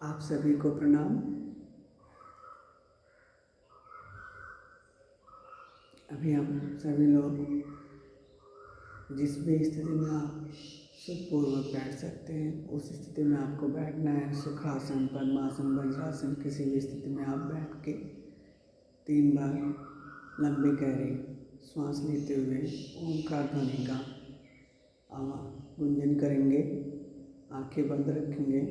आप सभी को प्रणाम। अभी हम सभी लोग जिस भी स्थिति में आप सुखपूर्वक बैठ सकते हैं उस स्थिति में आपको बैठना है। सुखासन, पद्मासन, वज्रासन, किसी भी स्थिति में आप बैठ के 3 बार लंबी गहरी श्वास लेते हुए ओंकार ध्वनि का गुंजन करेंगे। आंखें बंद रखेंगे।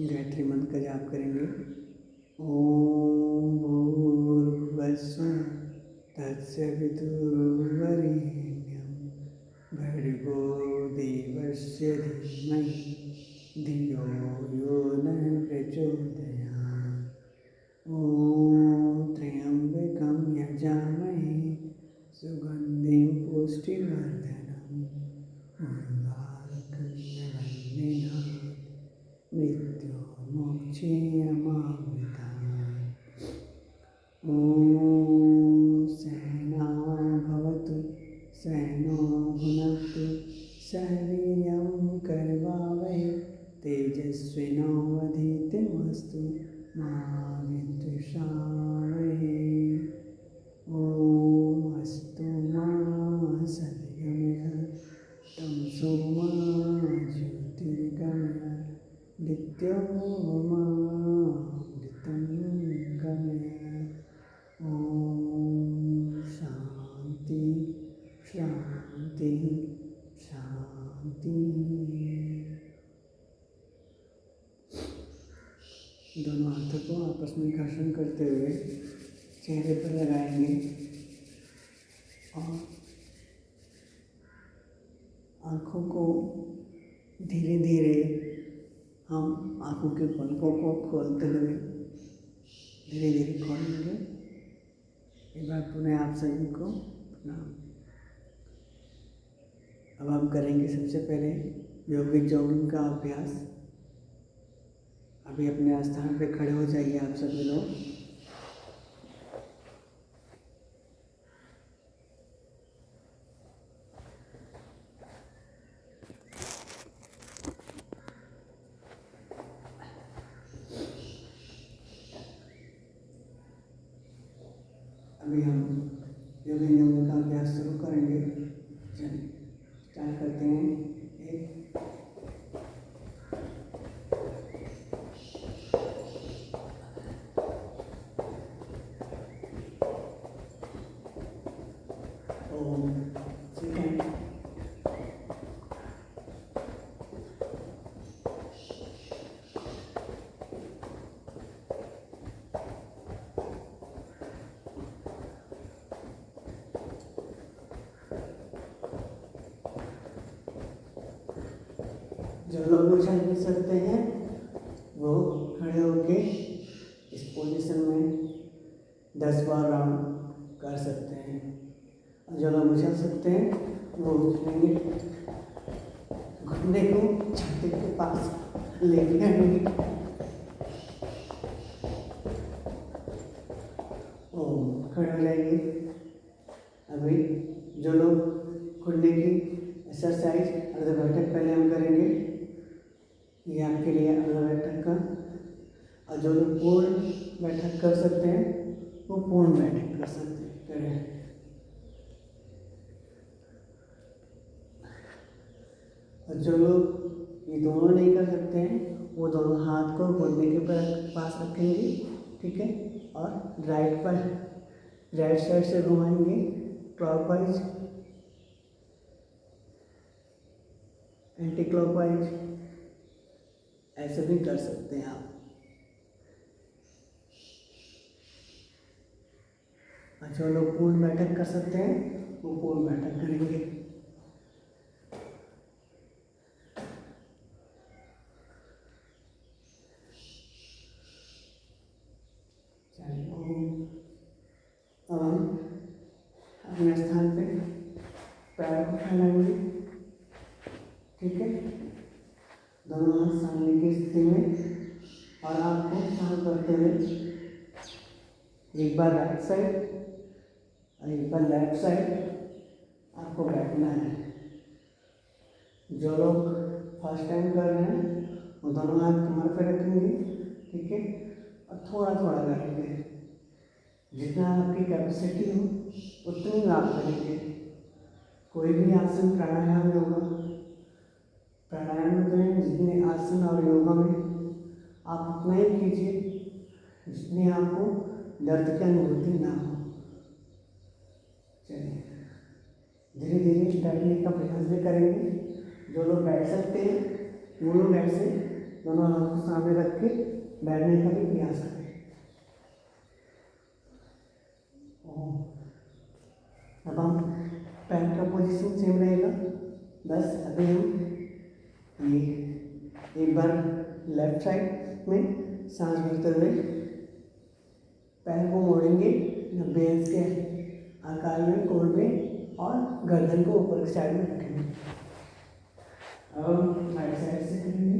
गायत्री मंत्र का जाप करेंगे। ओम भूर्भुवस्सुः तत्सवितुर्वरेण्यं भर्गो देवस्य धीमहि धियो यो नः प्रचोदयात्। ओम त्र्यंबकं यजामहे सुगन्धिं पुष्टिवर्धनम् उर्वारुकं वन्दिनात् मृत्युर्मोक्षेयमामृतात्। ॐ सहना भवतु सहनो भुनक्तु सह वीर्यं करवावहै तेजस्विनावधीतमस्तु मा विद्विषावहै। ॐ अस्तु मा सद्गमय तमसो मा ज्योतिर्गमय नित्योऽमृतं गमय। ॐ शान्ति शान्ति शान्ति। दोनों हाथों को आपस में घर्षण करते हुए चेहरे पर लगाएंगे और आँखों को धीरे धीरे हम आँखों के पलकों को खोलते हुए धीरे धीरे खोलेंगे। एक बार पुनः आप सभी को प्रणाम। अब हम करेंगे सबसे पहले योगिक जॉगिंग का अभ्यास। अभी अपने स्थान पे खड़े हो जाइए आप सभी लोग। अभी हम योगिक जॉगिंग का अभ्यास शुरू करेंगे। चलिए स्टार्ट करते हैं। जो लोग उछल भी सकते हैं वो खड़े होके इस पोजीशन में 10 बार राउंड कर सकते हैं। और जो लोग उछल सकते हैं वो उछलेंगे, घुटने को छाती के पास लेके आएंगे। खड़े हो जाएंगे। अभी जो लोग घुटने की एक्सरसाइज अर्ध बैठक पहले हम करेंगे, ये आपके लिए अर्ध बैठक का। और जो लोग पूर्ण बैठक कर सकते हैं वो पूर्ण बैठक कर सकते हैं। करें जो लोग ये दोनों नहीं कर सकते हैं वो दोनों हाथ को घुटने के पास रखेंगे, ठीक है, और राइट साइड से घुमाएंगे क्लॉकवाइज, एंटी क्लॉकवाइज, ऐसे भी कर सकते हैं आप। जो लोग पूर्ण बैठक कर सकते हैं वो पूर्ण बैठक करेंगे। अब हम अपने स्थान पे पैर को फैलाएंगे, ठीक है, दोनों हाथ सामने की स्थिति में, और आपको सांस भरते हुए एक बार राइट साइड और एक बार लेफ्ट साइड आपको बैठना है। जो लोग फर्स्ट टाइम कर रहे हैं वो दोनों हाथ कमर पे रखेंगे, ठीक है, और थोड़ा थोड़ा करेंगे, जितना आपकी कैपेसिटी हो उतनी आप करेंगे। कोई भी आसन प्राणायाम योगा, प्राणायाम में जितने आसन और योगा में आप उतना ही कीजिए जितनी आपको दर्द की अनुभूति ना हो। चलिए धीरे धीरे बैठने का प्रयास भी करेंगे। जो लोग बैठ सकते हैं वो लोग ऐसे दोनों हाथ को सामने रख के बैठने का भी प्रयास करें। अब हम पैर का पोजीशन सेम रहेगा, बस अभी हम ये एक बार लेफ्ट साइड में सांस भरते हुए पैर को मोड़ेंगे 90 अंश के आकार में कोण में, और गर्दन को ऊपर की साइड में रखेंगे। अब हम राइट साइड से करेंगे।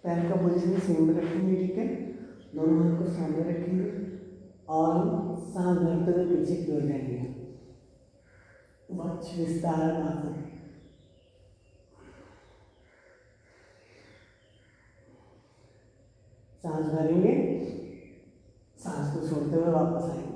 पैर का पोजीशन सेम रखेंगे, ठीक है, दोनों हाथ को सामने रखेंगे और हम सांस भरते हुए पीछे की ओर जाएंगे। वक्ष विस्तार आसन। सांस भरेंगे, सांस को छोड़ते हुए वापस आएंगे।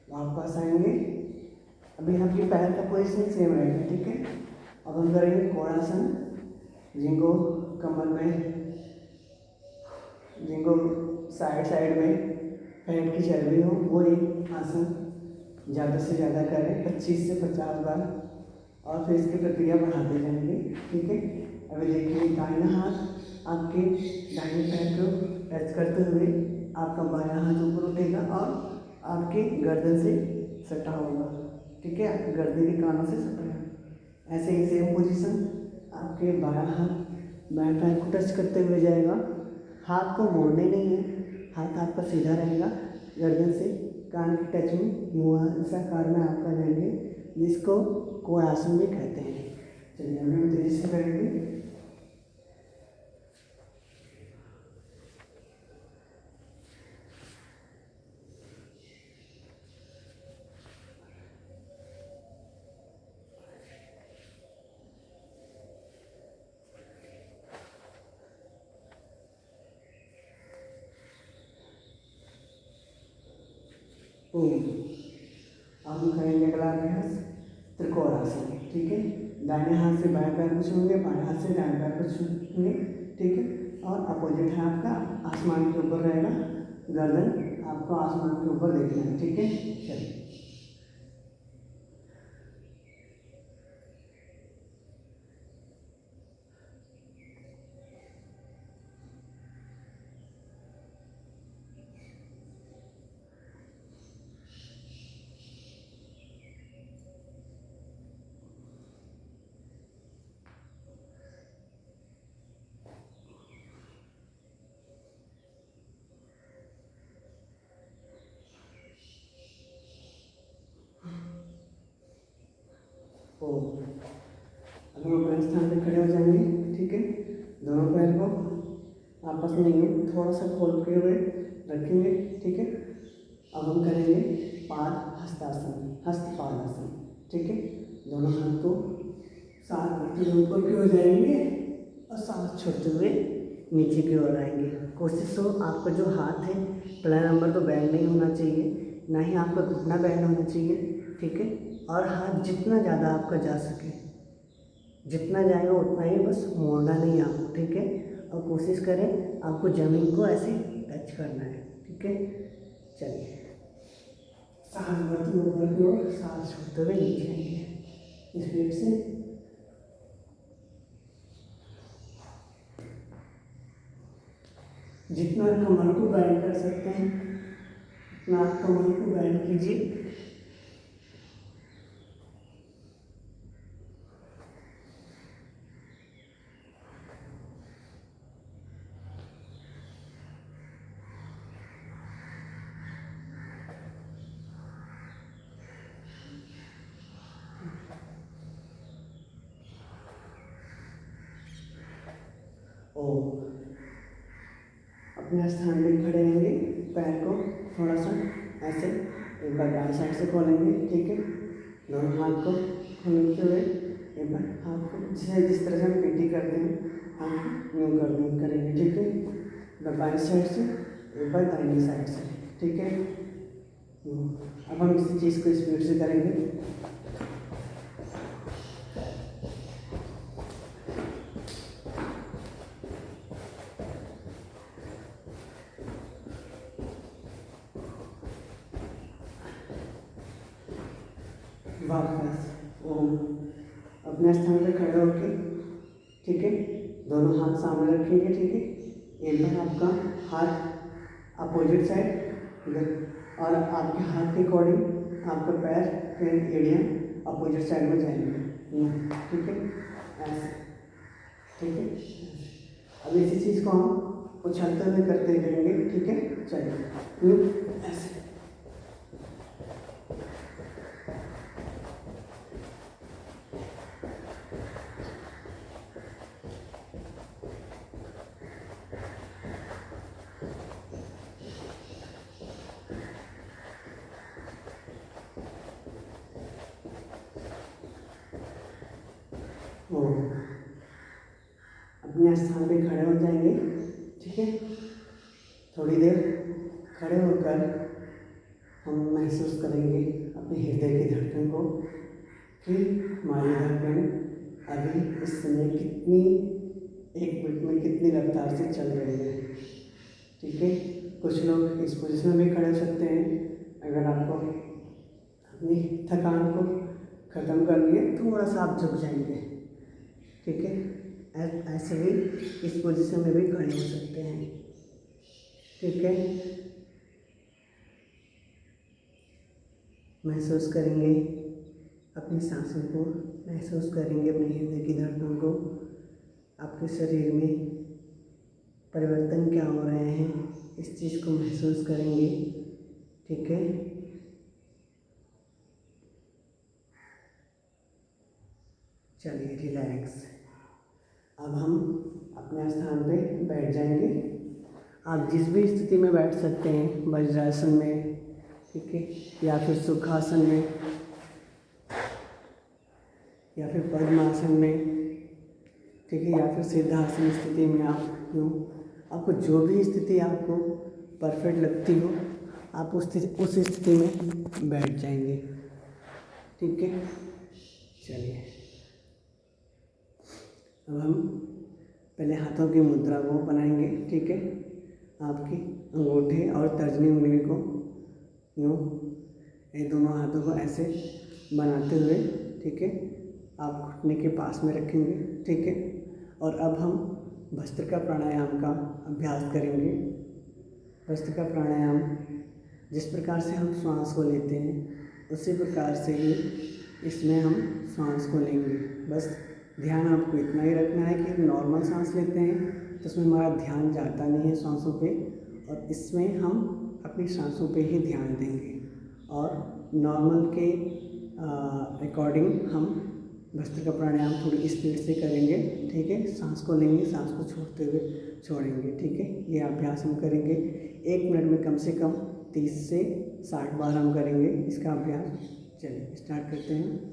वापस आएंगे। अभी आपके पैर का पोजीशन सेम रहेगा, ठीक है। अब हम करेंगे कोणासन, जिनको कमर में, जिनको साइड साइड में पेट की चर्बी हो वो एक आसन ज़्यादा से ज़्यादा करें, 25 से 50 बार, और फिर इसकी प्रक्रिया बढ़ाते जाएंगे, ठीक है। अभी देखिए दाहिना हाथ आपके दाहिने पैर को टच करते हुए आपका बायां हाथ ऊपर उठेगा और आपके गर्दन से सटा होगा, ठीक है, आपके गर्दन के कानों से सटा है। ऐसे ही सेम पोजीशन आपके बायां हाथ बाएं पैर को टच करते हुए जाएगा। हाथ को मोड़ने नहीं है, हाथ आपका सीधा रहेगा, गर्दन से कान के टच में मुहांसा आकार में आपका जाएंगे, जिसको कोणासन भी कहते हैं। चलिए अभी हम तेजी से करेंगे। अब हम करेंगे अगला अभ्यास त्रिकोणासन, ठीक है। दाहिने हाथ से बाएं पैर को छूएंगे, बाएं हाथ से दाएं पैर को छूएंगे, ठीक है, और अपोजिट है आपका आसमान के ऊपर रहेगा, गर्दन आपको आसमान के ऊपर देखना है, ठीक है। चलिए, ओ अब हम अपने स्थान पे खड़े हो जाएंगे, ठीक है। दोनों पैर को आपस में यूँ थोड़ा सा खोल के हुए रखेंगे, ठीक है। अब हम करेंगे पाद हस्तासन, हस्तपादासन, ठीक है। दोनों हाथ को साथ बढ़ते हुए ऊपर की ओर जाएंगे और सांस छोड़ते हुए नीचे की ओर आएंगे। कोशिश हो आपका जो हाथ है पहला नंबर तो बैंड नहीं होना चाहिए, ना ही आपका घुटना बैंड होना चाहिए, ठीक है। और हाथ जितना ज़्यादा आपका जा सके, जितना जाएगा उतना ही, बस मोड़ना नहीं आपको, ठीक है। और कोशिश करें आपको ज़मीन को ऐसे टच करना है, ठीक है। चलिए, सांस भरते हुए ऊपर की ओर, सांस छोड़ते हुए नीचे आएंगे स्पीड से। जितना कमर को बैंड कर सकते हैं उतना आप कमर को बैंड कीजिए। और अपने स्थान पे खड़े रहेंगे, पैर को थोड़ा सा ऐसे एक बार दाएं साइड से खोलेंगे, ठीक है। दोनों हाथ को खोलते हुए एक बार हाथ को जिस तरह से हम पीटी करते हैं हाथ यूँ करेंगे, ठीक है। एक बार बाएं साइड से, एक बार दाहिनी साइड से, ठीक है। अब हम इसी चीज़ को स्पीड से करेंगे। वापस ओम अपने स्थान पे खड़े होके, ठीक है। दोनों हाथ सामने रखेंगे, ठीक है। एक बार आपका हाथ अपोजिट साइड इधर और आपके हाथ के अकॉर्डिंग आपका पैर के एरिया अपोजिट साइड में जाएंगे, ठीक है। ऐसे, ठीक है। अब इसी चीज़ को हम उछलते हुए करते करेंगे, ठीक है। चलिए, ऐसे ओ अपने स्थान पे खड़े हो जाएंगे, ठीक है। थोड़ी देर खड़े होकर हम महसूस करेंगे अपने हृदय की धड़कन को कि हमारी धड़कन अभी इस समय कितनी, एक मिनट में कितनी रफ्तार से चल रही है, ठीक है। कुछ लोग इस पोजीशन में भी खड़े हो सकते हैं। अगर आपको अपनी थकान को ख़त्म करनी है थोड़ा सा आप झुक जाएंगे, ठीक है। ऐसे भी इस पोजीशन में भी खड़े हो सकते हैं, ठीक है। महसूस करेंगे अपनी सांसों को, महसूस करेंगे अपने हृदय की धड़कन को, आपके शरीर में परिवर्तन क्या हो रहे हैं इस चीज़ को महसूस करेंगे, ठीक है। चलिए, रिलैक्स। अब हम अपने स्थान पे बैठ जाएंगे। आप जिस भी स्थिति में बैठ सकते हैं, वज्रासन में, ठीक है, या फिर सुखासन में, या फिर पद्मासन में, ठीक है, या फिर सिद्धासन स्थिति में। आप यूँ, आपको जो भी स्थिति आपको परफेक्ट लगती हो आप उस स्थिति में बैठ जाएंगे, ठीक है। चलिए, अब हम पहले हाथों की मुद्रा को बनाएंगे, ठीक है। आपकी अंगूठे और तर्जनी उंगली को यूँ ये दोनों हाथों को ऐसे बनाते हुए, ठीक है, आप घुटने के पास में रखेंगे, ठीक है। और अब हम भस्त्रिका प्राणायाम का अभ्यास करेंगे। भस्त्रिका प्राणायाम जिस प्रकार से हम श्वास को लेते हैं उसी प्रकार से ही इसमें हम श्वास को लेंगे। बस ध्यान आपको इतना ही रखना है कि नॉर्मल सांस लेते हैं तो उसमें हमारा ध्यान जाता नहीं है सांसों पे, और इसमें हम अपनी सांसों पे ही ध्यान देंगे और नॉर्मल के अकॉर्डिंग हम भस्त्रिका प्राणायाम थोड़ी स्पीड से करेंगे, ठीक है। सांस को लेंगे, सांस को छोड़ते हुए छोड़ेंगे, ठीक है। ये अभ्यास हम करेंगे 1 मिनट में कम से कम 30 से 60 बार हम करेंगे इसका अभ्यास। चलिए स्टार्ट करते हैं।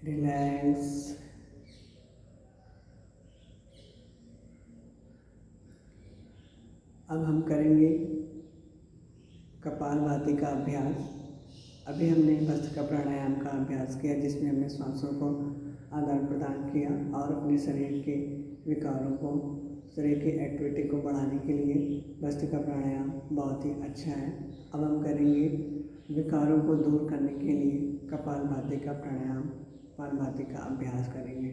रिलैक्स। अब हम करेंगे कपालभाति का अभ्यास। अभी हमने भस्त्रिका प्राणायाम का अभ्यास किया जिसमें हमने श्वासों को आदान प्रदान किया और अपने शरीर के विकारों को, शरीर की एक्टिविटी को बढ़ाने के लिए भस्त्रिका प्राणायाम बहुत ही अच्छा है। अब हम करेंगे विकारों को दूर करने के लिए कपालभाति का प्राणायाम, कपालभाति का अभ्यास करेंगे।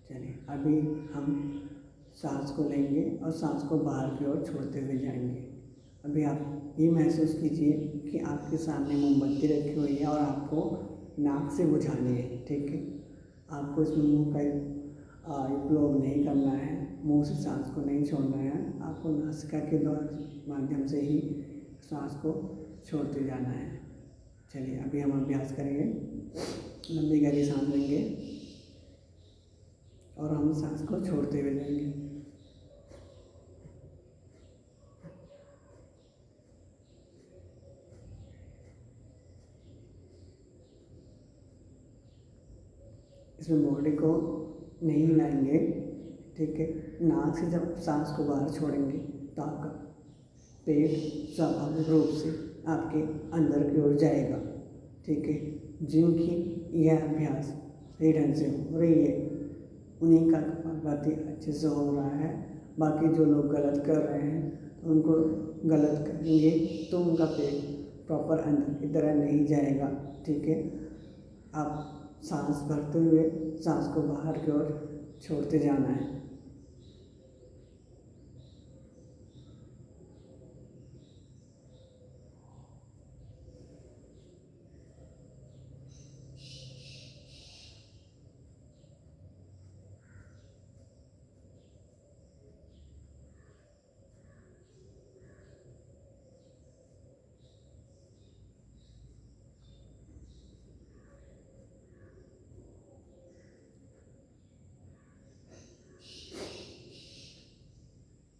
चलिए अभी हम सांस को लेंगे और सांस को बाहर की ओर छोड़ते हुए जाएंगे। अभी आप ये महसूस कीजिए कि आपके सामने मोमबत्ती रखी हुई है और आपको नाक से बुझानी है, ठीक है। आपको इसमें मुंह का उपयोग नहीं करना है, मुंह से सांस को नहीं छोड़ना है, आपको नासिका के द्वारा माध्यम से ही सांस को छोड़ते जाना है। चलिए अभी हम अभ्यास करेंगे। लंबी गहरी सांस लेंगे और हम सांस को छोड़ते हुए जाएंगे। इसमें बॉडी को नहीं हिलाएंगे, ठीक है। नाक से जब सांस को बाहर छोड़ेंगे तो आपका पेट स्वाभाविक रूप से आपके अंदर की ओर जाएगा, ठीक है। जिनकी यह अभ्यास सही ढंग से हो रही है उन्हीं का कपालभाति अच्छे से हो रहा है। बाकी जो लोग गलत कर रहे हैं तो उनको गलत करेंगे तो उनका पेट प्रॉपर अंदर की तरह नहीं जाएगा, ठीक है। आप सांस भरते हुए सांस को बाहर की ओर छोड़ते जाना है।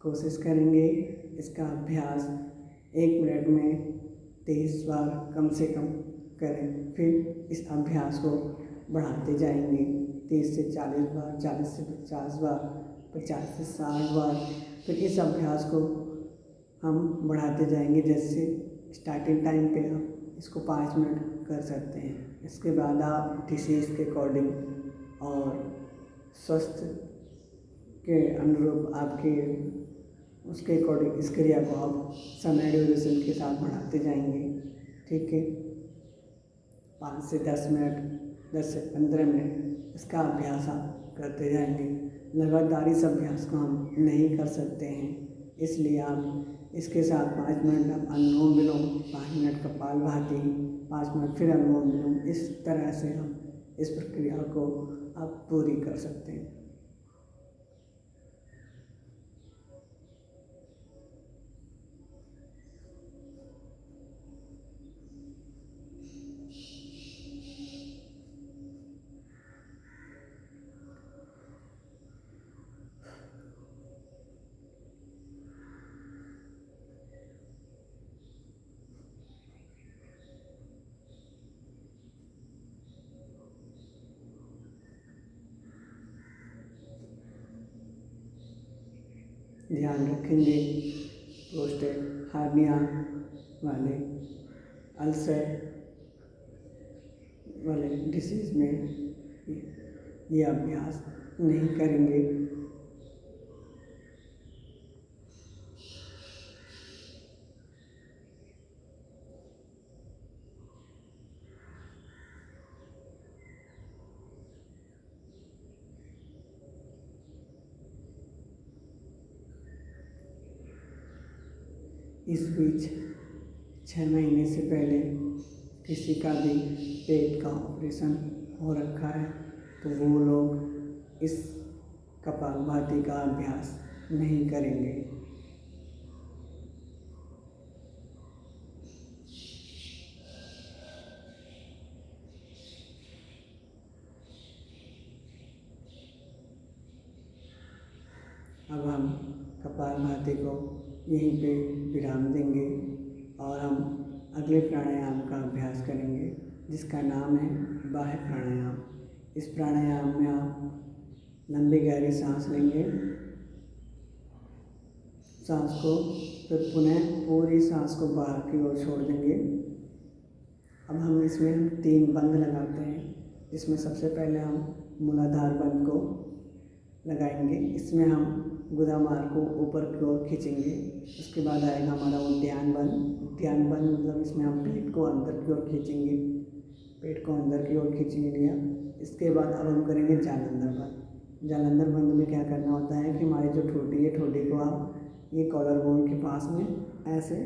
कोशिश करेंगे इसका अभ्यास 1 मिनट में 23 बार कम से कम करें। फिर इस अभ्यास को बढ़ाते जाएंगे 30 से 40 बार, 40 से 50 बार, 50 से 60 बार। फिर इस अभ्यास को हम बढ़ाते जाएंगे। जैसे स्टार्टिंग टाइम पे आप इसको 5 मिनट कर सकते हैं। इसके बाद आप डिसीज़ के अकॉर्डिंग और स्वस्थ के अनुरूप आपके उसके अकॉर्डिंग इस क्रिया को आप समय ड्यूरेशन के साथ बढ़ाते जाएंगे। ठीक है, 5 से 10 मिनट, 10 से 15 मिनट इसका अभ्यास आप करते जाएंगे। लगातार इस अभ्यास को हम नहीं कर सकते हैं, इसलिए आप इसके साथ 5 मिनट आप अनुलोम विलोम, 5 मिनट कपालभाति, 5 मिनट फिर अनुलोम विलोम, इस तरह से हम इस प्रक्रिया को आप पूरी कर सकते हैं। ध्यान रखेंगे प्रोस्टेट हार्निया वाले, अल्सर वाले डिसीज़ में ये अभ्यास नहीं करेंगे। इस बीच 6 महीने से पहले किसी का भी पेट का ऑपरेशन हो रखा है तो वो लोग इस कपालभाति का अभ्यास नहीं करेंगे। अब हम कपालभाति को यहीं पे विराम देंगे और हम अगले प्राणायाम का अभ्यास करेंगे जिसका नाम है बाह्य प्राणायाम। इस प्राणायाम में आप लंबी गहरी सांस लेंगे, सांस को फिर पुनः पूरी सांस को बाहर की ओर छोड़ देंगे। अब हम इसमें 3 बंद लगाते हैं, जिसमें सबसे पहले हम मूलाधार बंद को लगाएंगे। इसमें हम गुदामार को ऊपर की ओर खींचेंगे। उसके बाद आएगा हमारा उद्यान बंद। उद्यान बंद मतलब इसमें हम पेट को अंदर की ओर खींचेंगे, पेट को अंदर की ओर खींचेंगे लिया। इसके बाद अब हम करेंगे जालंधर बंद। जालंधर बंद में क्या करना होता है कि हमारी जो ठोडी है, ठोडी को आप ये कॉलर बोन के पास में ऐसे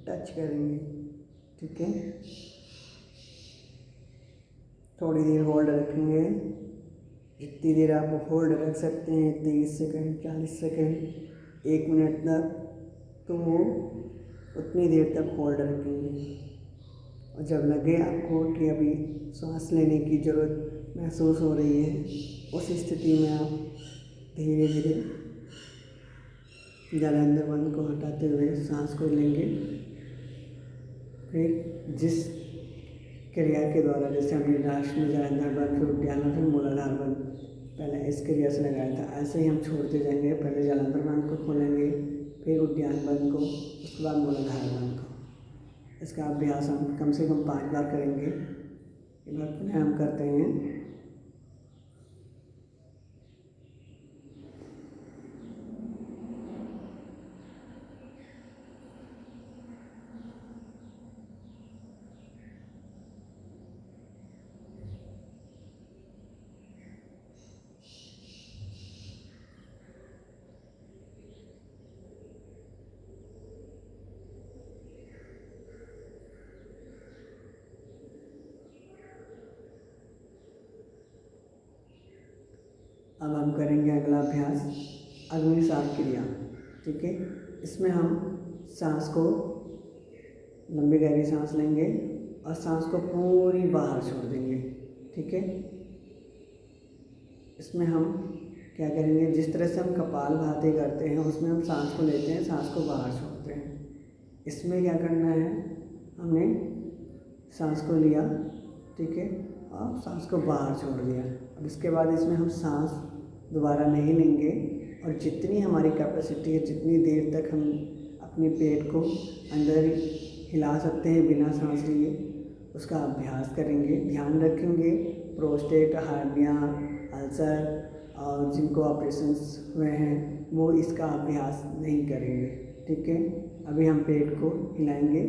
टच करेंगे। ठीक है, थोड़ी देर होल्ड रखेंगे। इतनी देर आप होल्ड रख सकते हैं, 30 सेकंड, 40 सेकंड, 1 मिनट तक, तो वो उतनी देर तक होल्ड रखेंगे। और जब लगे आपको कि अभी सांस लेने की ज़रूरत महसूस हो रही है, उस स्थिति में आप धीरे धीरे जालंधर बंद को हटाते हुए सांस को लेंगे। फिर जिस क्रिया के द्वारा, जैसे हमने लास्ट में जालंधर बंद, फिर उद्यान, फिर मूलाधार बंद पहले इस क्रिया से लगाया था, ऐसे ही हम छोड़ते जाएंगे। पहले जालंधर बंद को खोलेंगे, फिर उद्यान बंद को, उसके बाद मूलाधार बंद को। इसका अभ्यास हम कम से कम 5 बार करेंगे। एक बार पुनः हम करते हैं। अब हम करेंगे अगला अभ्यास अग्निसार क्रिया। ठीक है, इसमें हम सांस को लंबी गहरी सांस लेंगे और सांस को पूरी बाहर छोड़ देंगे। ठीक है, इसमें हम क्या करेंगे, जिस तरह से हम कपालभाति करते हैं उसमें हम सांस को लेते हैं, सांस को बाहर छोड़ते हैं। इसमें क्या करना है, हमने सांस को लिया, ठीक है, और सांस को बाहर छोड़ दिया। अब इसके बाद इसमें हम सांस दोबारा नहीं लेंगे और जितनी हमारी कैपेसिटी है, जितनी देर तक हम अपने पेट को अंदर हिला सकते हैं बिना सांस लिए, उसका अभ्यास करेंगे। ध्यान रखेंगे प्रोस्टेट, हार्निया, अल्सर और जिनको ऑपरेशंस हुए हैं वो इसका अभ्यास नहीं करेंगे, ठीक है। अभी हम पेट को हिलाएंगे।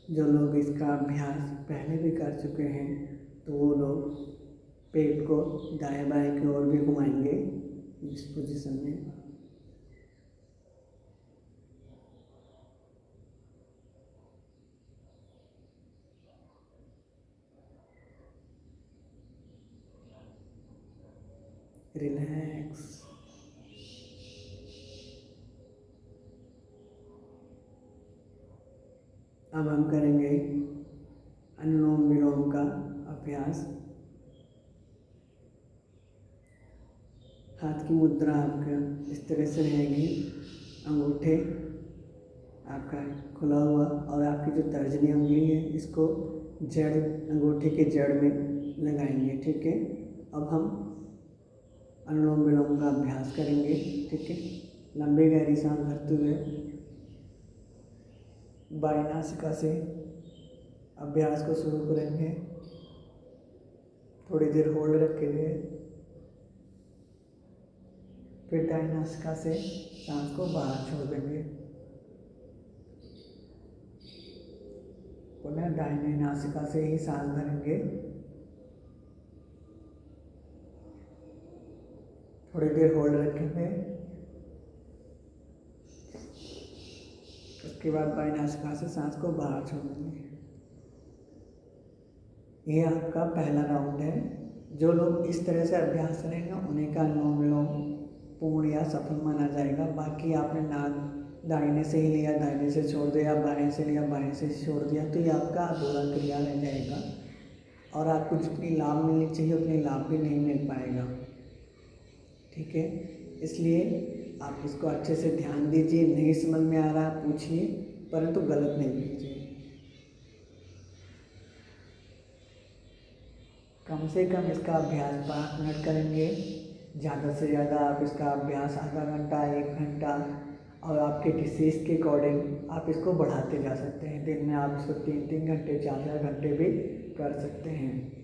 जो लोग इसका अभ्यास पहले भी कर चुके हैं तो वो लोग पेट को दाएं बाएं की ओर भी घुमाएंगे इस पोजीशन में। रिलैक्स। अब हम करेंगे अनुलोम विलोम का अभ्यास। हाथ की मुद्रा आपका इस तरह से रहेगी, अंगूठे आपका खुला हुआ और आपकी जो तर्जनी उंगली है इसको जड़, अंगूठे के जड़ में लगाएंगे, ठीक है। अब हम अनुलोम विलोम का अभ्यास करेंगे, ठीक है। लंबी गहरी सांस भरते हुए बाईं नासिका से अभ्यास को शुरू करेंगे। थोड़ी देर होल्ड रखेंगे, फिर दाईं नासिका से सांस को बाहर छोड़ देंगे। पुनः दाहिनी नासिका से ही सांस भरेंगे। थोड़ी देर होल्ड रखेंगे, उसके बाद बाईं नासिका से सांस को बाहर छोड़ देंगे। ये आपका पहला राउंड है। जो लोग इस तरह से अभ्यास करेंगे उन्हीं का अनुलोम विलोम पूर्ण या सफल माना जाएगा। बाकी आपने नाक दाहिने से ही लिया, दाहिने से छोड़ दिया, बाएं से लिया, बाएं से छोड़ दिया, तो ये आपका अधूरा क्रिया रह जाएगा और आपको जितनी लाभ मिलनी चाहिए उतनी लाभ भी नहीं मिल पाएगा, ठीक है। इसलिए आप इसको अच्छे से ध्यान दीजिए। नहीं समझ में आ रहा पूछिए, परंतु गलत नहीं कीजिए। कम से कम इसका अभ्यास 5 मिनट करेंगे, ज़्यादा से ज़्यादा आप इसका अभ्यास आधा घंटा, 1 घंटा, और आपके डिसीज़ के अकॉर्डिंग आप इसको बढ़ाते जा सकते हैं। दिन में आप इसको 3-3 घंटे, 4-4 घंटे भी कर सकते हैं।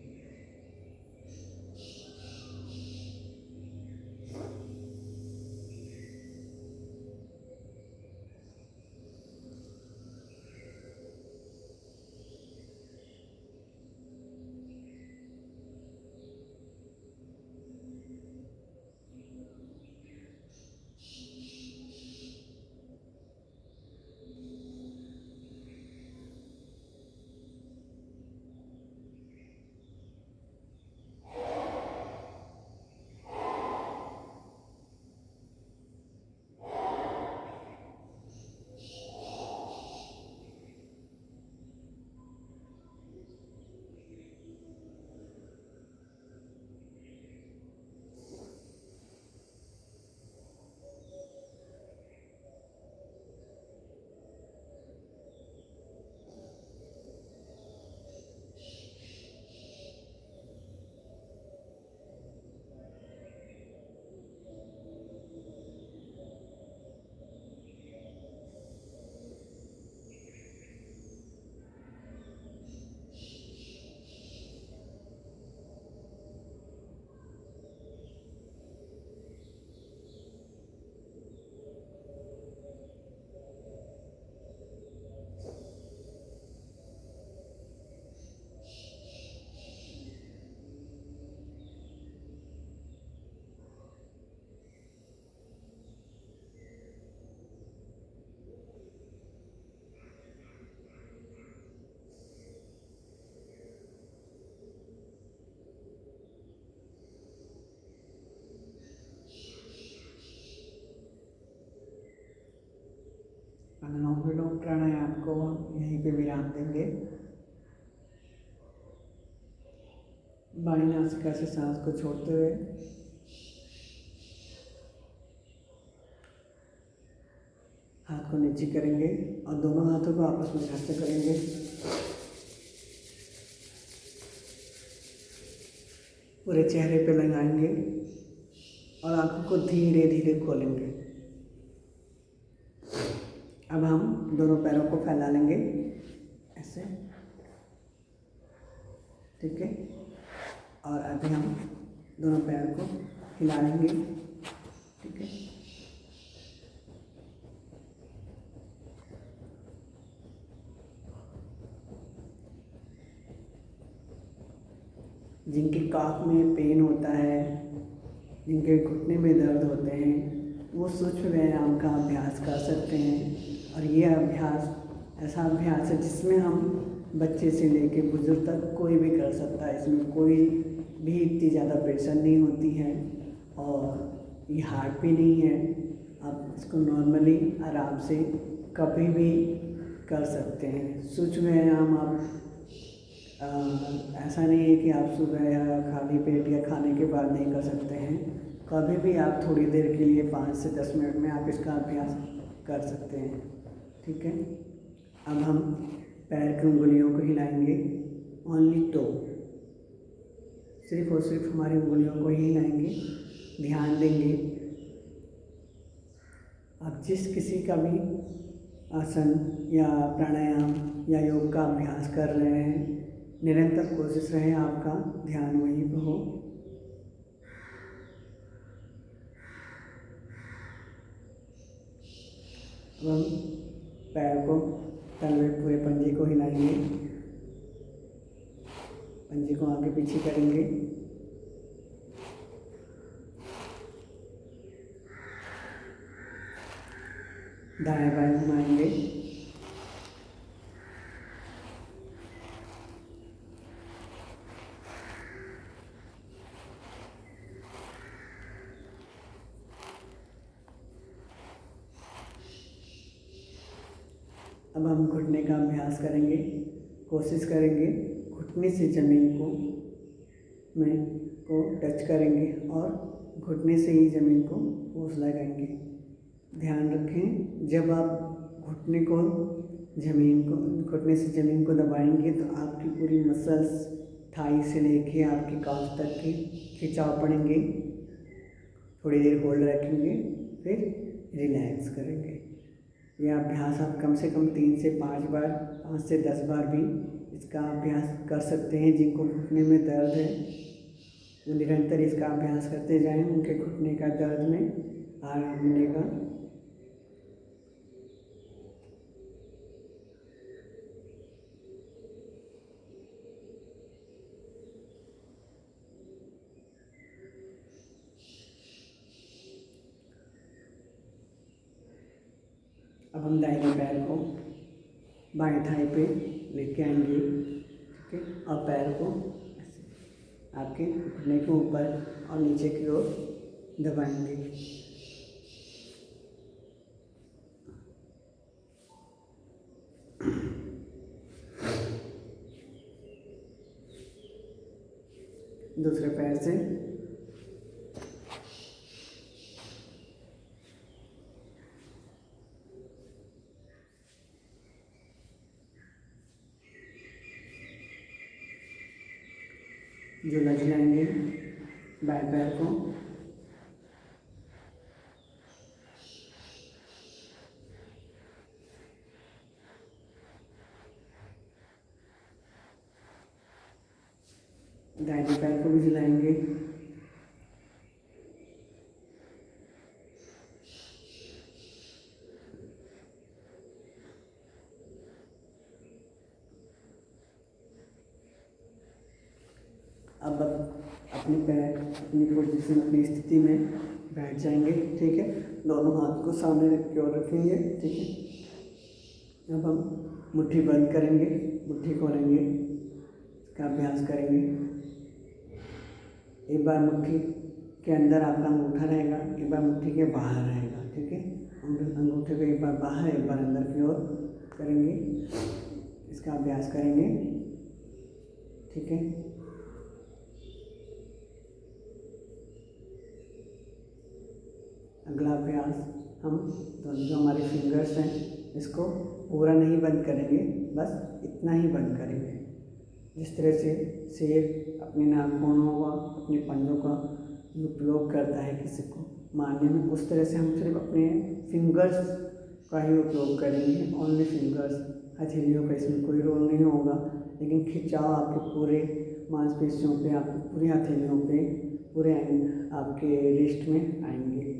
अनुलोम विलोम प्राणायाम को यहीं पे विराम देंगे। बाईं नासिका से सांस को छोड़ते हुए हाथ को नीचे करेंगे और दोनों हाथों को आपस में घर्षण करेंगे। पूरे चेहरे पे लगाएंगे और आंखों को धीरे धीरे खोलेंगे। अब हम दोनों पैरों को फैला लेंगे ऐसे, ठीक है। और अभी हम दोनों पैर को हिला लेंगे, ठीक है। जिनके काफ में पेन होता है, जिनके घुटने में दर्द होते हैं, वो सूक्ष्म व्यायाम का अभ्यास कर सकते हैं। और ये अभ्यास ऐसा अभ्यास है जिसमें हम बच्चे से लेके बुजुर्ग तक कोई भी कर सकता है। इसमें कोई भी इतनी ज़्यादा प्रेशर नहीं होती है और ये हार्ड भी नहीं है। आप इसको नॉर्मली आराम से कभी भी कर सकते हैं। सूक्ष्म व्यायाम आप ऐसा नहीं है कि आप सुबह या खाली पेट या खाने के बाद नहीं कर सकते हैं। कभी भी आप थोड़ी देर के लिए 5 से 10 मिनट में आप इसका अभ्यास कर सकते हैं, ठीक है। अब हम पैर की उंगलियों को हिलाएंगे, ओनली टो, सिर्फ और सिर्फ हमारी उंगलियों को ही हिलाएंगे। ध्यान देंगे आप जिस किसी का भी आसन या प्राणायाम या योग का अभ्यास कर रहे हैं, निरंतर कोशिश रहे आपका ध्यान वहीं पर हो। अब हम पैर को तलवे पूरे पंजे को हिलाएंगे, पंजे को आगे पीछे करेंगे। दाएं बाएं घुमाएंगे। अब हम घुटने का अभ्यास करेंगे। कोशिश करेंगे घुटने से ज़मीन को टच करेंगे और घुटने से ही ज़मीन को ठोस लगाएंगे। ध्यान रखें, जब आप घुटने से ज़मीन को दबाएंगे तो आपकी पूरी मसल्स थाई से लेके आपकी काफ तक के खिंचाव पड़ेंगे। थोड़ी देर होल्ड रखेंगे, फिर रिलैक्स करेंगे। यह अभ्यास आप कम से कम 3 से 5 बार, 5 से 10 बार भी इसका अभ्यास कर सकते हैं। जिनको घुटने में दर्द है वो निरंतर इसका अभ्यास करते जाएं, उनके घुटने का दर्द में आराम मिलेगा। अब हम दाहिने पैर को बाएं थाई पे लेके आएंगे, ठीक है। और पैर को आपके घुटने के ऊपर और नीचे की ओर दबाएंगे। दूसरे पैर से जो लग जाएंगे बाएं पैर को, दाहिने पैर को भी हिलाएंगे। अब अपने पैर अपनी पोजीशन, अपनी स्थिति में बैठ जाएंगे, ठीक है। दोनों हाथ को सामने की ओर रखेंगे, ठीक है। अब हम मुट्ठी बंद करेंगे, मुट्ठी खोलेंगे, इसका अभ्यास करेंगे। एक बार मुट्ठी के अंदर आपका अंगूठा रहेगा, एक बार मुट्ठी के बाहर रहेगा, ठीक है। अंगूठे को एक बार बाहर एक बार अंदर की ओर करेंगे, इसका अभ्यास करेंगे। ठीक है, अगला अभ्यास हम दोनों जो हमारे फिंगर्स हैं इसको पूरा नहीं बंद करेंगे, बस इतना ही बंद करेंगे। जिस तरह से शेर अपने नाखूनों व अपने पंजों का उपयोग करता है किसी को मारने में, उस तरह से हम सिर्फ अपने फिंगर्स का ही उपयोग करेंगे, ओनली फिंगर्स। हथेलियों का इसमें कोई रोल नहीं होगा, लेकिन खिंचाव आपके पूरे मांसपेशियों पे, आपकी पूरी हथेलियों पे, पूरे आपके रिस्ट में आएंगे।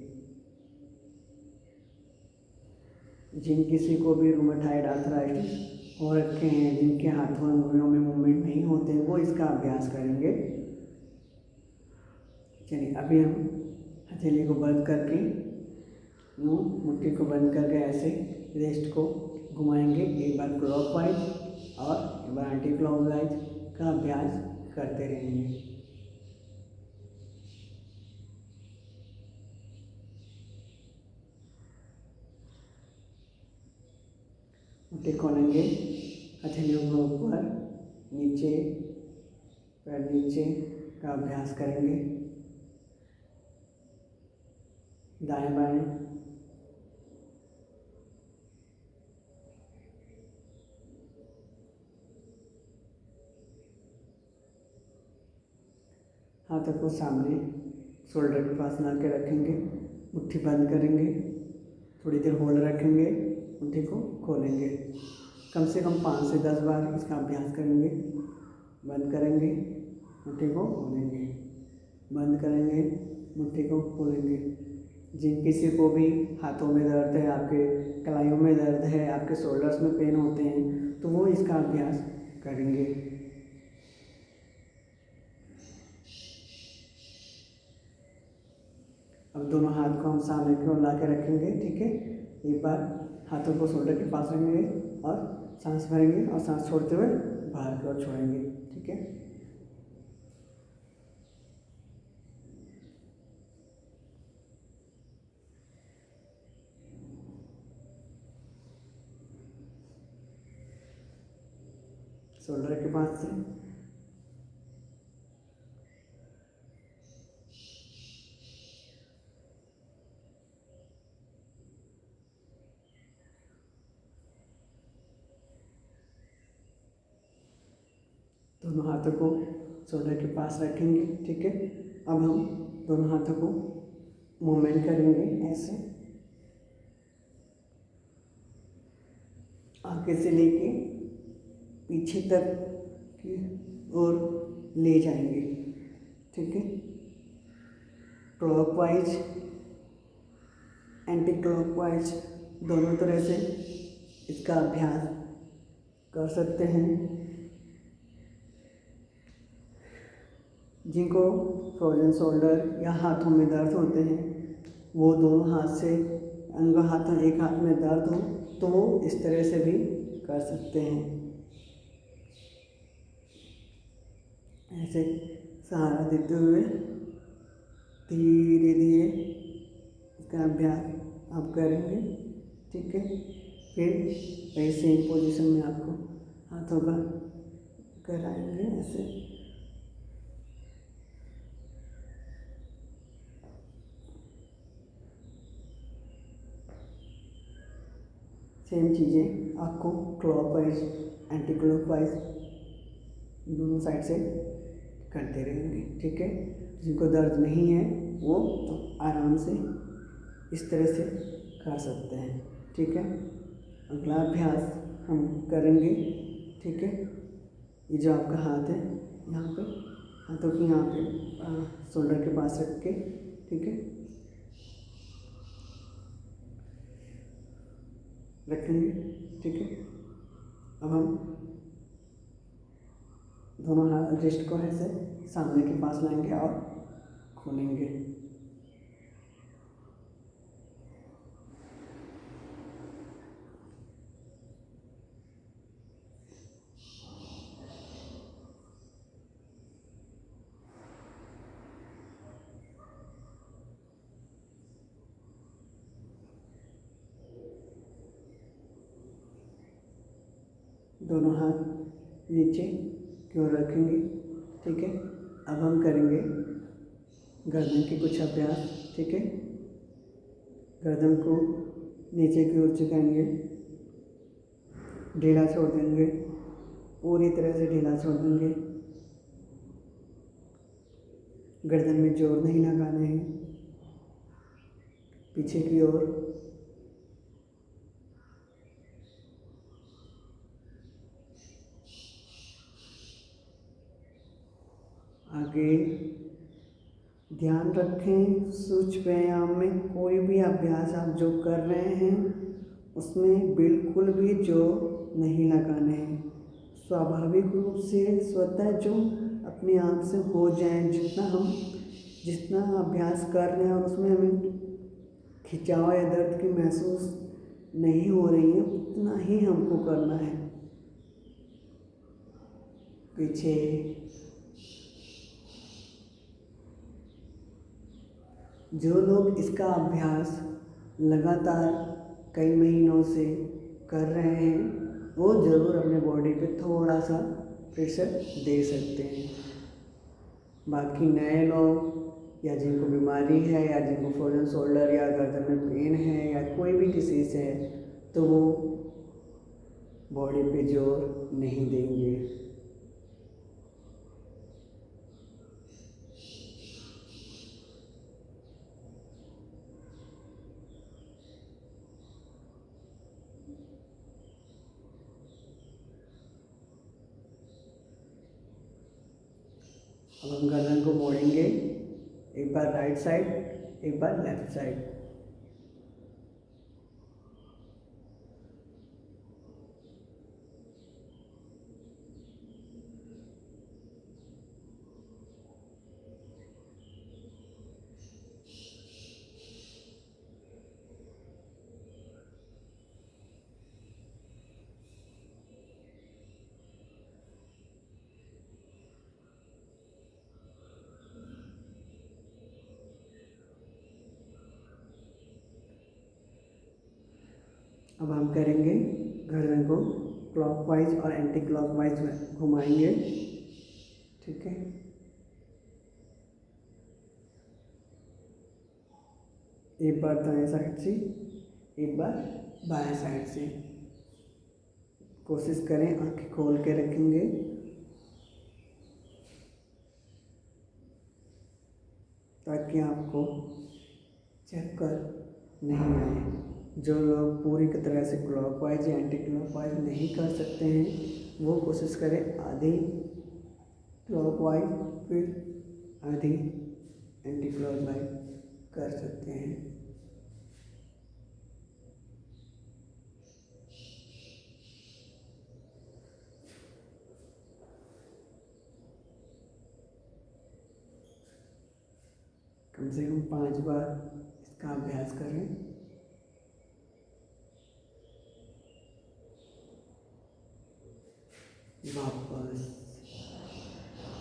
जिन किसी को भी रूमेटॉइड आर्थराइटिस हो रखे हैं, जिनके हाथों उंगलियों में मूवमेंट नहीं होते, वो इसका अभ्यास करेंगे। चलिए, अभी हम हथेली को बंद करके यूँ मुट्ठी को बंद करके ऐसे रिस्ट को घुमाएंगे, एक बार क्लॉकवाइज और एक बार एंटी क्लॉकवाइज का अभ्यास करते रहेंगे। मुट्ठी खोलेंगे, हथेलियों को ऊपर नीचे, पैर नीचे का अभ्यास करेंगे, दाएं बाएं। हाथों को सामने शोल्डर के पास ला के रखेंगे, मुट्ठी बंद करेंगे, थोड़ी देर होल्ड रखेंगे, मुट्ठी को खोलेंगे। कम से कम 5 से 10 बार इसका अभ्यास करेंगे। बंद करेंगे, मुट्ठी को खोलेंगे, बंद करेंगे, मुट्ठी को खोलेंगे। जिन किसी को भी हाथों में दर्द है, आपके कलाइयों में दर्द है, आपके शोल्डर्स में पेन होते हैं, तो वो इसका अभ्यास करेंगे। अब दोनों हाथ को हम सामने की ओर ला के रखेंगे। ठीक है, एक बार हाथों को शोल्डर के पास रखेंगे और सांस भरेंगे और सांस छोड़ते हुए बाहर की ओर छोड़ेंगे। ठीक है, शोल्डर के पास से दोनों हाथों को शोल्डर के पास रखेंगे। ठीक है, अब हम दोनों हाथों को मूवमेंट करेंगे, ऐसे आगे से लेके पीछे तक की ओर ले जाएंगे। ठीक है, क्लॉकवाइज एंटी क्लॉकवाइज दोनों तरह से इसका अभ्यास कर सकते हैं। जिनको फ्रोजन शोल्डर या हाथों में दर्द होते हैं, वो दोनों हाथ से हाथों एक हाथ में दर्द हो तो वो इस तरह से भी कर सकते हैं। ऐसे सहारा देते हुए धीरे धीरे इसका अभ्यास आप करेंगे। ठीक है, फिर वही सेम पोजीशन में आपको हाथों का कराएंगे, ऐसे सेम चीज़ें आपको क्लॉकवाइज एंटी क्लॉकवाइज दोनों साइड से करते रहेंगे। ठीक है, जिनको दर्द नहीं है वो तो आराम से इस तरह से कर सकते हैं। ठीक है, अगला अभ्यास हम करेंगे। ठीक है, ये जो आपका हाथ है यहाँ पे, हाथों की यहाँ पे शोल्डर के पास रख के, ठीक है, रखेंगे। ठीक है, अब हम दोनों हाथ रिस्ट को ऐसे सामने के पास लाएंगे और खोलेंगे। दोनों हाथ नीचे की ओर रखेंगे। ठीक है, अब हम करेंगे गर्दन के कुछ अभ्यास। ठीक है, गर्दन को नीचे की ओर झुकाएंगे, ढीला छोड़ देंगे, पूरी तरह से ढीला छोड़ देंगे। गर्दन में जोर नहीं लगाना है। पीछे की ओर आगे ध्यान रखें, सूक्ष्म व्यायाम में कोई भी अभ्यास आप जो कर रहे हैं उसमें बिल्कुल भी जोर नहीं लगाना है। स्वाभाविक रूप से स्वतः जो अपने आप से हो जाए, जितना अभ्यास कर रहे हैं और उसमें हमें खिंचाव या दर्द की महसूस नहीं हो रही है, उतना ही हमको करना है। पीछे जो लोग इसका अभ्यास लगातार कई महीनों से कर रहे हैं वो ज़रूर अपने बॉडी पे थोड़ा सा प्रेशर दे सकते हैं। बाकी नए लोग या जिनको बीमारी है या जिनको फ्रोजन शोल्डर या गर्दन में पेन है या कोई भी डिसीज़ है तो वो बॉडी पे जोर नहीं देंगे। अब हम गर्दन को मोड़ेंगे, एक बार राइट साइड, एक बार लेफ्ट साइड। अब हम करेंगे गर्दन को क्लॉकवाइज और एंटी क्लॉकवाइज में घुमाएंगे। ठीक है, एक बार दाएं साइड से, एक बार बाएं साइड से। कोशिश करें आंखें खोल के रखेंगे। ताकि आपको चक्कर नहीं आए। जो लोग पूरी की तरह से क्लॉकवाइज या एंटी क्लॉकवाइज नहीं कर सकते हैं वो कोशिश करें आधी क्लॉकवाइज फिर आधी एंटी क्लॉकवाइज कर सकते हैं। कम से कम 5 बार इसका अभ्यास करें। वापस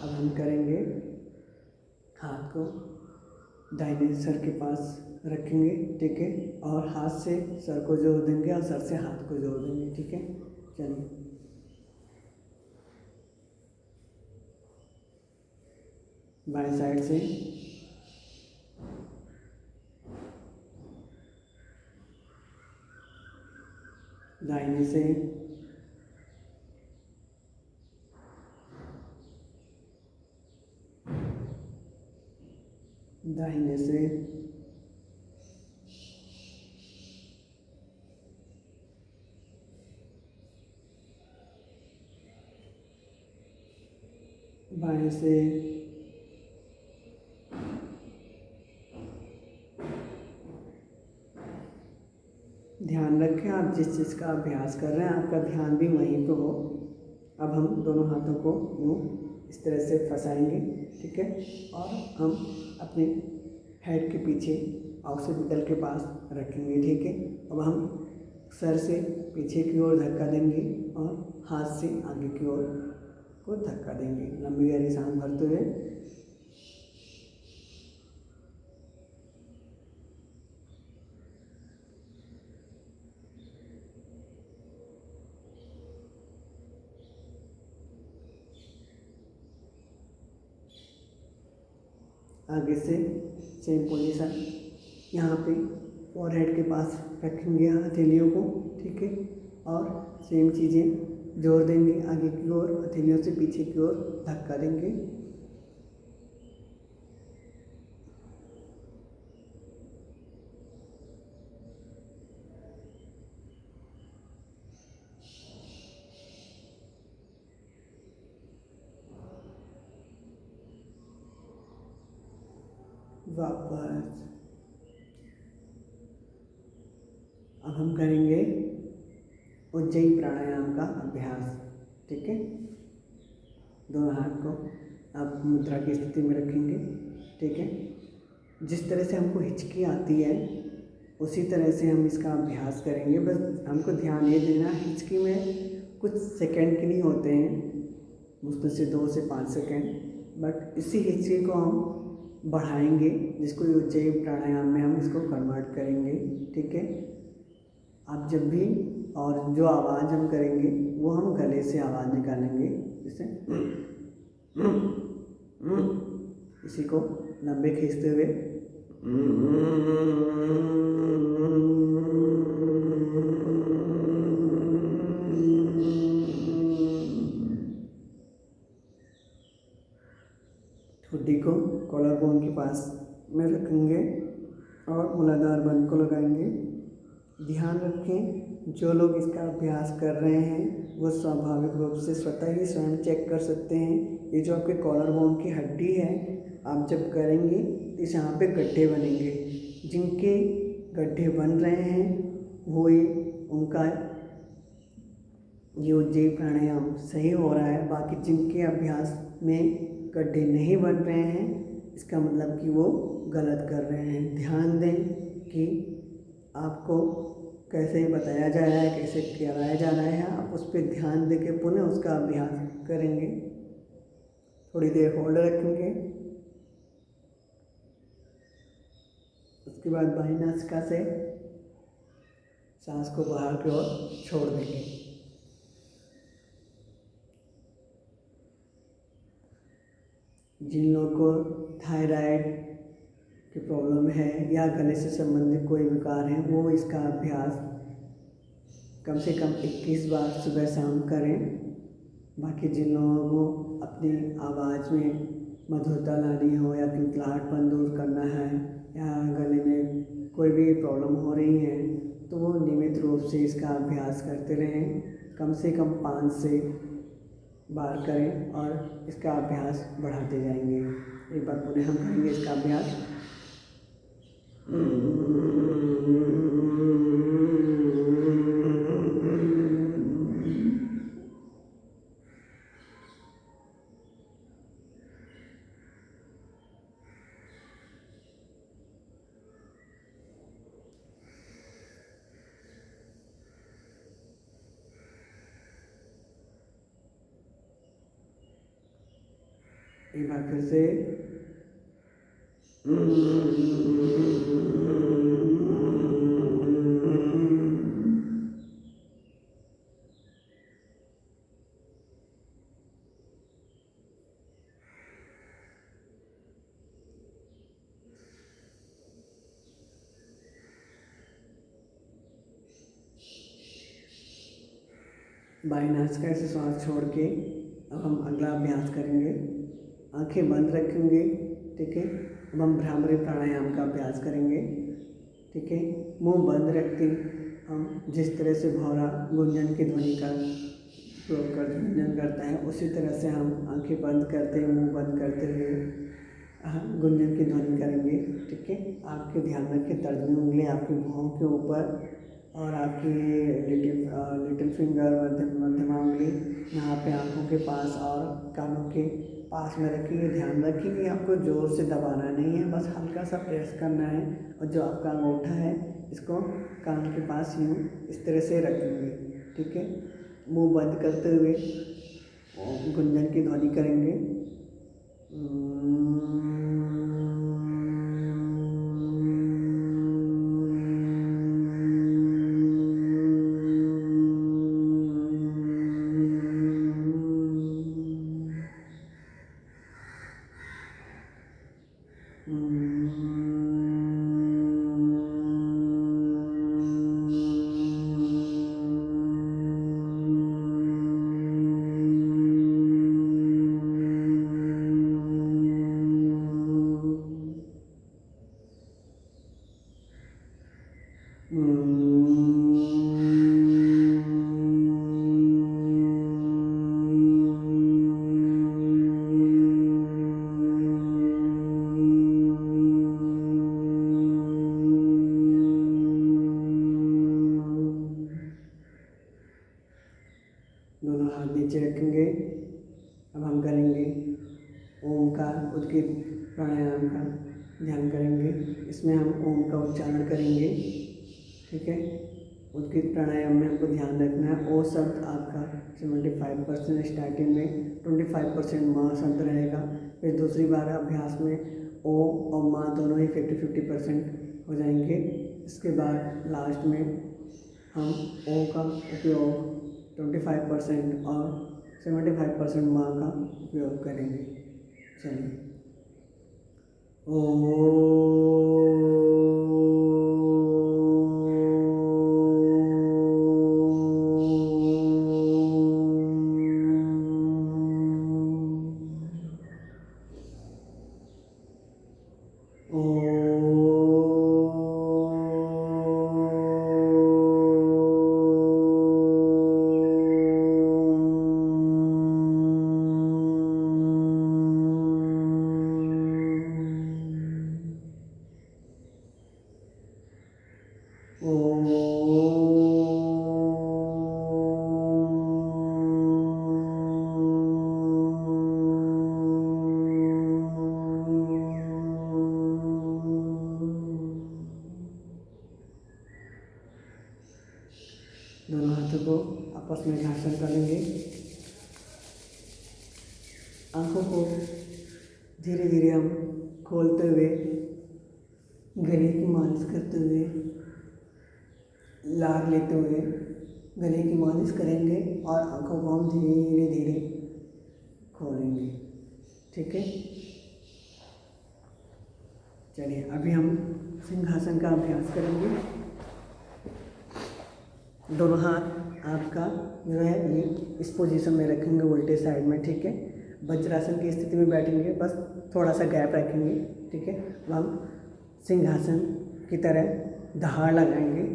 अब हम करेंगे, हाथ को दाहिने सर के पास रखेंगे। ठीक है, और हाथ से सर को जोड़ देंगे और सर से हाथ को जोड़ देंगे। ठीक है, चलिए बाएं साइड से दाहिने से, दाहिने से, बाएं से, ध्यान रखें आप जिस चीज़ का अभ्यास कर रहे हैं आपका ध्यान भी वहीं पे हो। अब हम दोनों हाथों को यूँ इस तरह से फंसाएंगे। ठीक है, और हम अपने हेड के पीछे ऑक्सीपिटल के पास रखेंगे। ठीक है, अब हम सर से पीछे की ओर धक्का देंगे और हाथ से आगे की ओर को धक्का देंगे। लंबी गहरी सांस भरते हुए आगे से सेम पोजीशन यहाँ पे फॉरहेड के पास रखेंगे हथेलियों को, ठीक है। और सेम चीज़ें जोड़ देंगे आगे की ओर, हथेलियों से पीछे की ओर धक्का देंगे। वापस अब हम करेंगे उज्जयी प्राणायाम का अभ्यास, ठीक है। दोनों हाथ को आप मुद्रा की स्थिति में रखेंगे, ठीक है। जिस तरह से हमको हिचकी आती है उसी तरह से हम इसका अभ्यास करेंगे। बस हमको ध्यान ये देना, हिचकी में कुछ सेकंड के लिए होते हैं, मुश्किल से 2 से 5 सेकंड, बट इसी हिचकी को हम बढ़ाएंगे, जिसको उज्जयी प्राणायाम में हम इसको कन्वर्ट करेंगे, ठीक है। आप जब भी, और जो आवाज़ हम करेंगे वो हम गले से आवाज़ निकालेंगे, जैसे इसी को लंबे खींचते हुए ठुड्डी को कॉलर बोन के पास में रखेंगे और मूलाधार बंद को लगाएंगे। ध्यान रखें, जो लोग इसका अभ्यास कर रहे हैं वो स्वाभाविक रूप से स्वतः ही स्वयं चेक कर सकते हैं। ये जो आपके कॉलर बोन की हड्डी है, आप जब करेंगे तो इस यहाँ पे गड्ढे बनेंगे। जिनके गड्ढे बन रहे हैं वो उनका ये उज्जयी प्राणायाम सही हो रहा है। बाकी जिनके अभ्यास में गड्ढे नहीं बन रहे हैं, इसका मतलब कि वो गलत कर रहे हैं। ध्यान दें कि आपको कैसे बताया जा रहा है, कैसे कराया जा रहा है, आप उस पर ध्यान दे के पुनः उसका अभ्यास करेंगे। थोड़ी देर होल्ड रखेंगे, उसके बाद बाईं नासिका से सांस को बाहर की ओर छोड़ देंगे। जिन लोगों को थायराइड की प्रॉब्लम है या गले से संबंधित कोई विकार है, वो इसका अभ्यास कम से कम 21 बार सुबह शाम करें। बाकी जिन लोगों को अपनी आवाज़ में मधुरता लानी हो या किंतलाहटपन दूर करना है या गले में कोई भी प्रॉब्लम हो रही है, तो वो नियमित रूप से इसका अभ्यास करते रहें। कम से कम 5 से बार करें और इसका अभ्यास बढ़ाते जाएंगे। एक बार पुनः हम करेंगे इसका अभ्यास। एक बार फिर से बाईं नासिका से सांस छोड़ के अब हम अगला अभ्यास करेंगे। आंखें बंद रखेंगे, ठीक है। अब हम भ्रामरी प्राणायाम का अभ्यास करेंगे, ठीक है। मुंह बंद रखते हम जिस तरह से भौरा गुंजन की ध्वनि का प्रयोग कर गुंजन करता है, उसी तरह से हम आंखें बंद करते मुंह बंद करते हुए गुंजन की ध्वनि करेंगे, ठीक है। आपके ध्यान रखें, तर्जनी उंगली आपकी भौं के ऊपर और आपकी लिटिल फिंगर मध्यमा उंगली यहाँ पे आँखों के पास और कानों के पास में रखिए। ध्यान रखिए आपको जोर से दबाना नहीं है, बस हल्का सा प्रेस करना है। और जो आपका अंगूठा है इसको कान के पास यूँ इस तरह से रखेंगे, ठीक है। मुंह बंद करते हुए गुंजन की ध्वनि करेंगे। दोनों हाथ नीचे रखेंगे। अब हम करेंगे ओम का उद्गीत प्राणायाम का ध्यान करेंगे। इसमें हम ओम का उच्चारण करेंगे, ठीक है। उद्गीत प्राणायाम में हमको ध्यान रखना है ओ शब्द आपका 75% स्टार्टिंग में, 25% माँ शब्द रहेगा। फिर दूसरी बार अभ्यास में ओ और माँ दोनों ही 50-50% हो जाएंगे। इसके बाद लास्ट में हम ओ का उपयोग 25% और 75% माँ का उपयोग करेंगे। चलिए दोनों हाथों को आपस में घर्षण करेंगे। आंखों को धीरे धीरे हम खोलते हुए गले की मालिश करते हुए, लार लेते हुए गले की मालिश करेंगे और आंखों को हम धीरे धीरे खोलेंगे, ठीक है। चलिए अभी हम सिंहासन का अभ्यास करेंगे। दोनों हाथ आपका जो है ये इस पोजीशन में रखेंगे उल्टे साइड में, ठीक है। वज्रासन की स्थिति में बैठेंगे, बस थोड़ा सा गैप रखेंगे, ठीक है। अब हम सिंहासन की तरह दहाड़ लगाएंगे।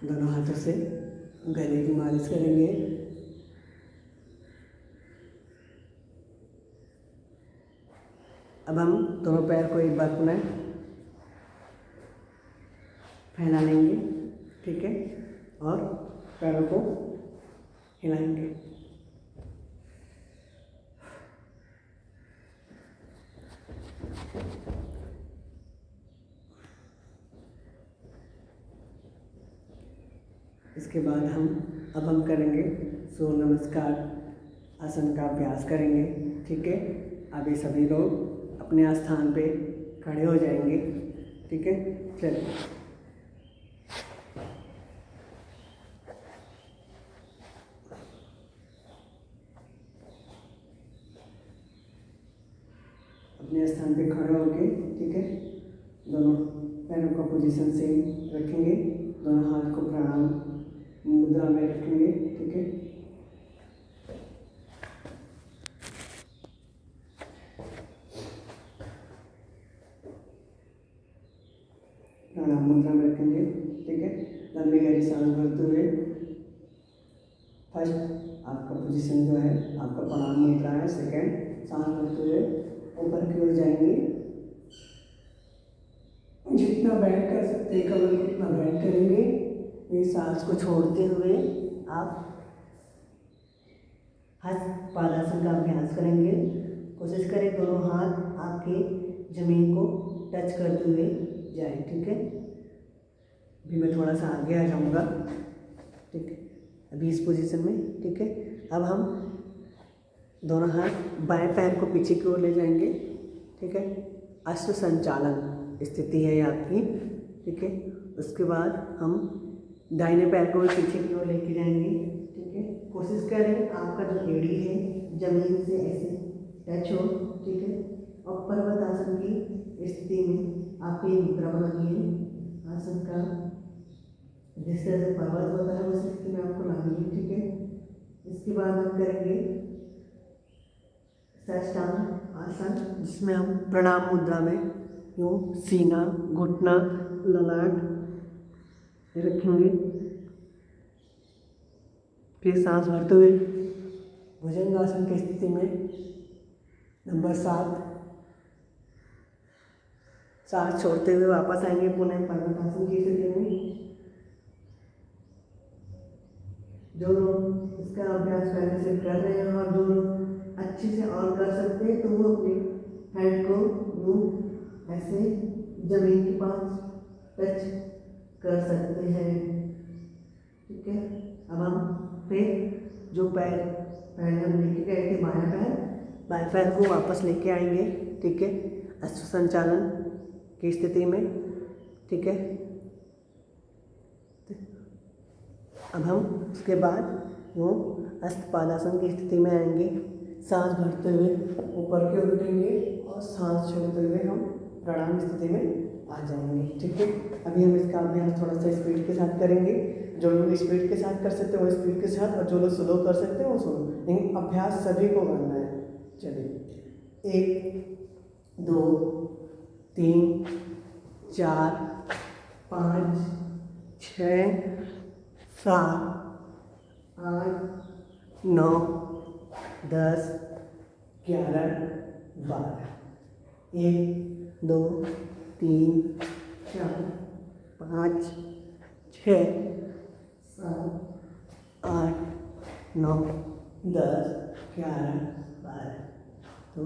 दोनों हाथों से गले की मालिश करेंगे। अब हम दोनों पैर को एक बार पुनः फैला लेंगे, ठीक है, और पैरों को हिलाएंगे। इसके बाद अब हम करेंगे सूर्य नमस्कार आसन का अभ्यास करेंगे, ठीक है। अभी सभी लोग अपने स्थान पे खड़े हो जाएंगे, ठीक है। चलिए अपने स्थान पे खड़े होके, ठीक है, दोनों पैरों को पोजीशन से रखेंगे। दोनों हाथ को प्रणाम मुद्रा में रखेंगे, ठीक है। प्रणाम मुद्रा में रखेंगे, ठीक है। लंबी गहरी सांस भरते हुए फर्स्ट आपका पोजीशन जो है आपका प्रणाम मुद्रा है। सेकंड सांस भरते हुए ऊपर की ओर जाएंगे। जितना बैंड कर सकते हैं कमर को उतना बैंड करेंगे। ये सांस को छोड़ते हुए आप हस्त पादासन का अभ्यास करेंगे। कोशिश करें दोनों हाथ आपके जमीन को टच करते हुए जाए, ठीक है। अभी मैं थोड़ा सा आगे आ जाऊंगा, ठीक है, अभी इस पोजीशन में, ठीक है। अब हम दोनों हाथ बाएं पैर को पीछे की ओर ले जाएंगे, ठीक है। अश्व संचालन स्थिति है आपकी, ठीक है। उसके बाद हम दाहिने पैर को भी पीछे की ओर लेके जाएंगे, ठीक है। कोशिश करें आपका जो एड़ी है जमीन से ऐसे टच हो, ठीक है। और पर्वत आसन की स्थिति में आपकी मुद्रा बनानी है आसन का, जिस तरह से पर्वत होता है उस स्थिति में आपको लानी है, ठीक है। इसके बाद हम करेंगे साष्टांग आसन, जिसमें हम प्रणाम मुद्रा में यूँ सीना, घुटना, ललाट ये रखेंगे। फिर सांस भरते हुए भुजंगासन की स्थिति में नंबर 7, सांस छोड़ते हुए वापस आएंगे पुनः पर्वतासन की स्थिति में। जो लोग इसका अभ्यास पहले से कर रहे हैं और जो लोग अच्छे से और कर सकते हैं तो वो अपने हेड को मुंह ऐसे जमीन के पास टच कर सकते हैं। ठीक है, अब हम फिर जो पहले हम लेके गए थे बाएं पैर को वापस लेके आएंगे। ठीक है, अश्व संचालन की स्थिति में। ठीक है, अब हम उसके बाद यूँ हस्तपादासन की स्थिति में आएंगे। सांस भरते हुए ऊपर की ओर उठेंगे और सांस छोड़ते हुए हम प्रणाम स्थिति में आ जाएंगे। ठीक है, अभी हम इसका अभ्यास थोड़ा सा स्पीड के साथ करेंगे। जो लोग स्पीड के साथ कर सकते हैं वो स्पीड के साथ, और जो लोग स्लो कर सकते हैं वो स्लो, लेकिन अभ्यास सभी को करना है। चलिए, 1 2 3 4 5 6 7 8 9 10 11 12 1 2 3 4 5 6 7 8 9 10 11 12। तो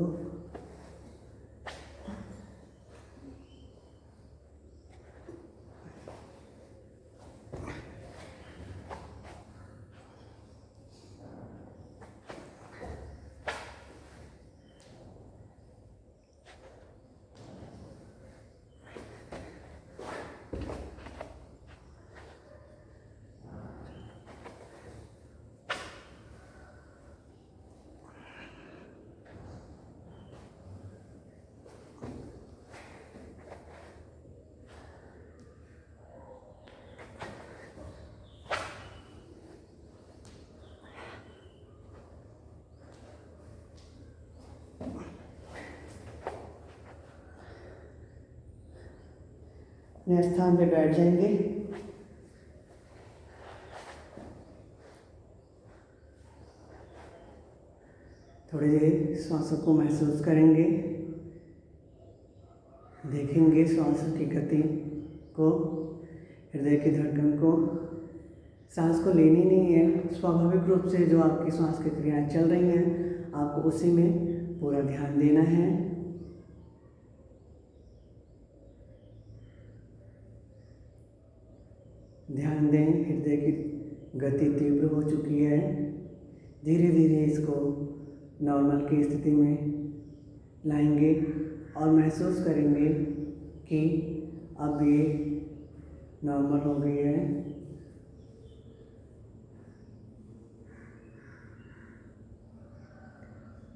अपने स्थान पे बैठ जाएंगे। थोड़ी देर श्वासों को महसूस करेंगे, देखेंगे श्वासों की गति को, हृदय की धड़कन को। सांस को लेनी नहीं है, स्वाभाविक रूप से जो आपकी श्वास की क्रियाएं चल रही हैं आपको उसी में पूरा ध्यान देना है। ध्यान दें, हृदय की गति तीव्र हो चुकी है। धीरे धीरे इसको नॉर्मल की स्थिति में लाएंगे और महसूस करेंगे कि अब ये नॉर्मल हो गई है।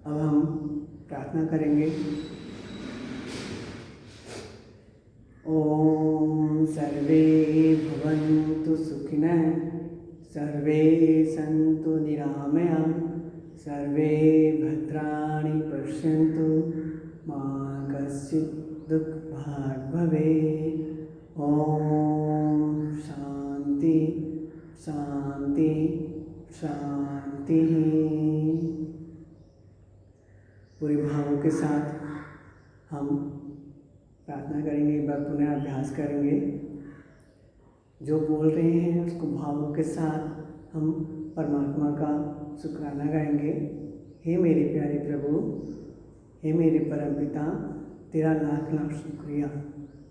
अब हम प्रार्थना करेंगे। ओम सर्वे भवन्तु सुखिनः, सर्वे सन्तु निरामयाः, सर्वे भद्राणि पश्यन्तु, मा कश्चित् दुःखभाग् भवेत्। ओम शांति शांति शांति। पूरे भावों के साथ हम प्रार्थना करेंगे, एक बार पुनः अभ्यास करेंगे। जो बोल रहे हैं उसको भावों के साथ हम परमात्मा का शुक्राना गाएंगे। हे मेरे प्यारे प्रभु, हे मेरे परम पिता, तेरा लाख लाख शुक्रिया।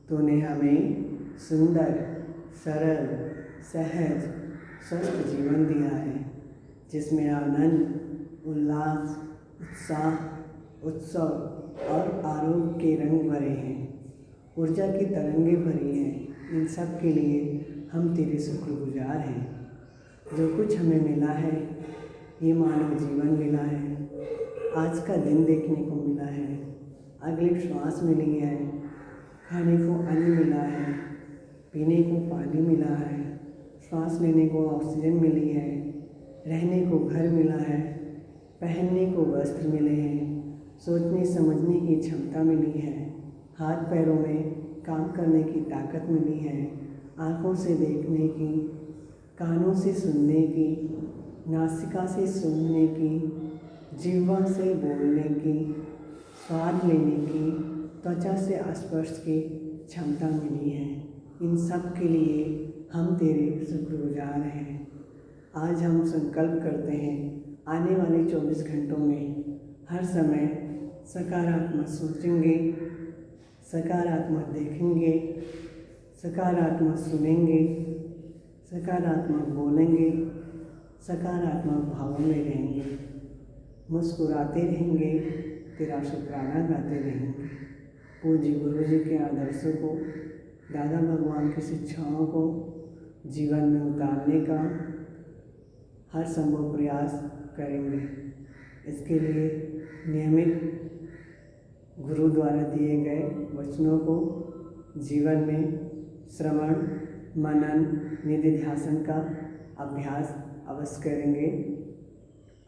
तूने हमें सुंदर, सरल, सहज, स्वस्थ जीवन दिया है, जिसमें आनंद, उल्लास, उत्साह, उत्सव और आरोग्य के रंग भरे हैं, ऊर्जा की तरंगें भरी हैं। इन सब के लिए हम तेरे शुक्रगुजार हैं। जो कुछ हमें मिला है, ये मानव जीवन मिला है, आज का दिन देखने को मिला है, अगली श्वास मिली है, खाने को अन्न मिला है, पीने को पानी मिला है, सांस लेने को ऑक्सीजन मिली है, रहने को घर मिला है, पहनने को वस्त्र मिले हैं, सोचने समझने की क्षमता मिली है, हाथ पैरों में काम करने की ताकत मिली है, आँखों से देखने की, कानों से सुनने की, नासिका से सूंघने की, जिह्वा से बोलने की, स्वाद लेने की, त्वचा से स्पर्श की क्षमता मिली है। इन सब के लिए हम तेरे शुक्रगुजार हैं। आज हम संकल्प करते हैं आने वाले 24 घंटों में हर समय सकारात्मक सोचेंगे, सकारात्मक देखेंगे, सकारात्मक सुनेंगे, सकारात्मक बोलेंगे, सकारात्मक भावों में रहेंगे, मुस्कुराते रहेंगे, तेरा शुक्राना गाते रहेंगे। पूज्य गुरु जी के आदर्शों को, दादा भगवान की शिक्षाओं को जीवन में उतारने का हर संभव प्रयास करेंगे। इसके लिए नियमित गुरु द्वारा दिए गए वचनों को जीवन में श्रवण, मनन, निधिध्यासन का अभ्यास अवश्य करेंगे।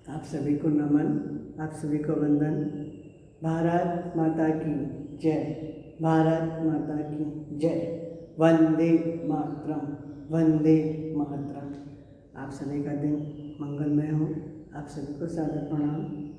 आप सभी को नमन, आप सभी को वंदन। भारत माता की जय, भारत माता की जय। वंदे मातरम, वंदे मातरम। आप सभी का दिन मंगलमय हो। आप सभी को सादर प्रणाम।